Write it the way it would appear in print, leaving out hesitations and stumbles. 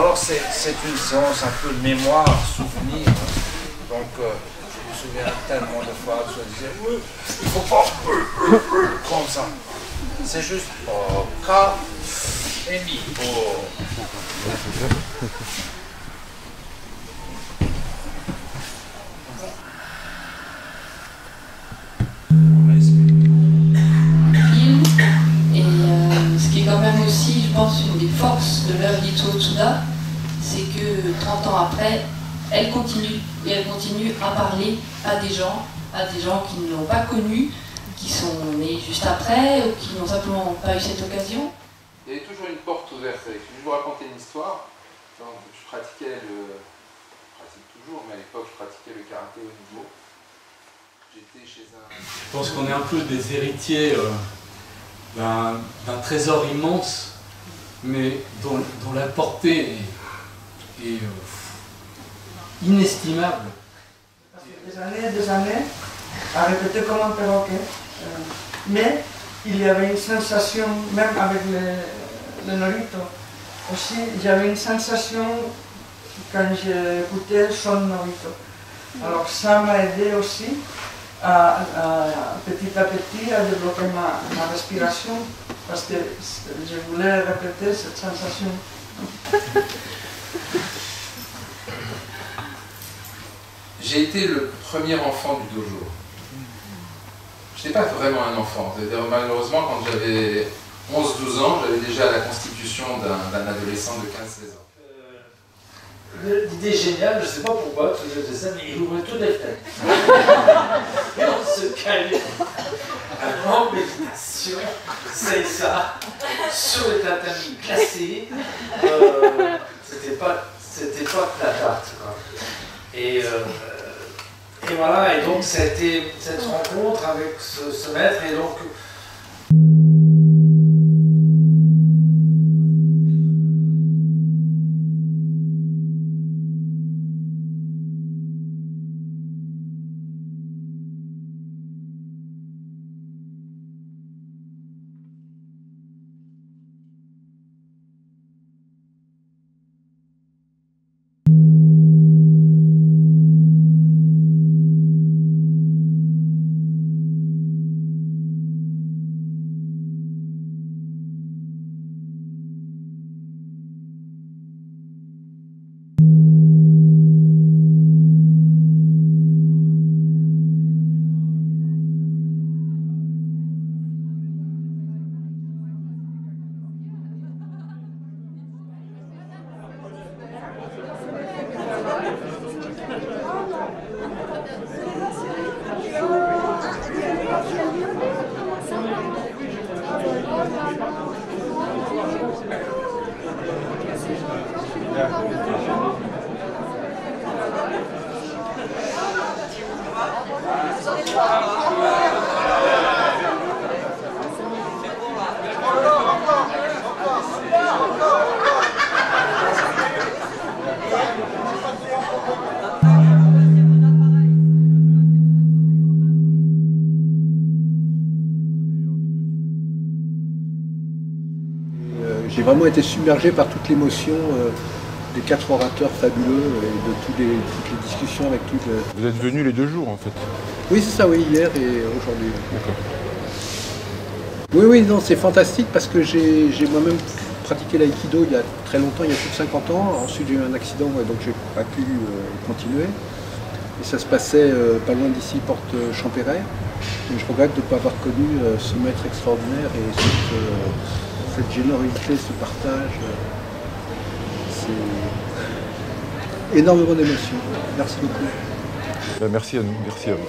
Alors c'est une séance un peu de mémoire, souvenir. Donc je me souviens tellement de fois où je disais oui, il faut pas comme ça. C'est juste K et Mi. Ce qui est quand même aussi, je pense, une des forces de l'œuvre d'Itsuo Tsuda, c'est que 30 ans après, elle continue, et elle continue à parler à des gens qui ne l'ont pas connue, qui sont nés juste après, ou qui n'ont simplement pas eu cette occasion. Il y avait toujours une porte ouverte. Je vais vous raconter une histoire. Je pratique toujours, mais à l'époque je pratiquais le karaté au niveau. J'étais chez un... Je pense qu'on est un peu des héritiers d'un trésor immense, mais dont la portée est inestimable. Des années, à répéter comme un perroquet. Mais il y avait une sensation, même avec le Norito, aussi, il y avait une sensation quand j'écoutais son Norito. Alors ça m'a aidé aussi petit à petit à développer ma respiration parce que je voulais répéter cette sensation. J'ai été le premier enfant du dojo. Je n'étais pas vraiment un enfant. Malheureusement, quand j'avais 11-12 ans, j'avais déjà la constitution d'un adolescent de 15-16 ans. L'idée géniale, je ne sais pas pourquoi, je faisais ça, mais il ouvrait toutes les fenêtres. Et on se calait. En méditation, c'est ça, sur le tatami glacé. C'était pas la tarte, quoi. Et voilà, et donc ça a été cette rencontre avec ce maître, et donc J'ai vraiment été submergé par toute l'émotion des 4 orateurs fabuleux et de toutes les discussions avec toutes les... Vous êtes venus les 2 jours en fait? Oui, c'est ça, oui, hier et aujourd'hui. D'accord. Oui, non, c'est fantastique parce que j'ai moi-même pratiqué l'aïkido il y a très longtemps, il y a plus de 50 ans. Ensuite, j'ai eu un accident, donc j'ai pas pu continuer. Et ça se passait pas loin d'ici, porte Champéret. Et je regrette de ne pas avoir connu ce maître extraordinaire et cette générosité, ce partage. C'est énormément d'émotions. Merci beaucoup. Merci à nous, merci à vous.